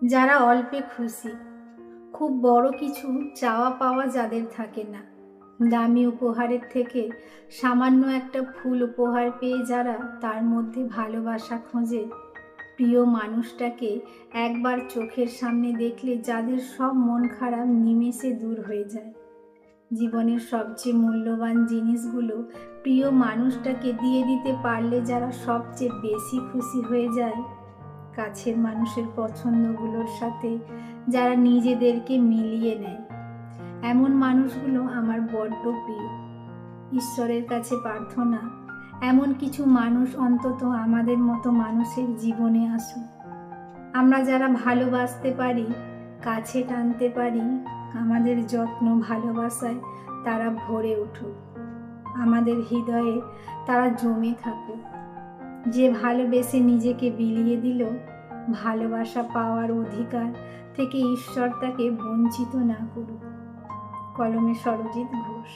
যারা অল্পে খুশি, খুব বড় কিছু চাওয়া পাওয়া যাদের থাকে না, দামি উপহারের থেকে সামান্য একটা ফুল উপহার পেয়ে যারা তার মধ্যে ভালোবাসা খোঁজে, প্রিয় মানুষটাকে একবার চোখের সামনে দেখলে যাদের সব মন খারাপ নিমেষে দূর হয়ে যায়। জীবনের সবচেয়ে মূল্যবান জিনিসগুলো প্রিয় মানুষটাকে দিয়ে দিতে পারলে যারা সবচেয়ে বেশি খুশি হয়ে যায়, কাছের মানুষের পছন্দগুলোর সাথে যারা নিজেদেরকে মিলিয়ে নেয়, এমন মানুষগুলো আমার বড্ড প্রিয়। ঈশ্বরের কাছে প্রার্থনা এমন কিছু মানুষ অন্তত আমাদের মতো মানুষের জীবনে আসুক। আমরা যারা ভালোবাসতে পারি, কাছে টানতে পারি, আমাদের যত্ন ভালোবাসায় তারা ভরে উঠুক, আমাদের হৃদয়ে তারা জমে থাকুক। যে ভালোবেসে নিজেকে বিলিয়ে দিল, ভালোবাসা পাওয়ার অধিকার থেকে ঈশ্বর তাকে বঞ্চিত না করুক। কলমে সরজিৎ ঘোষ।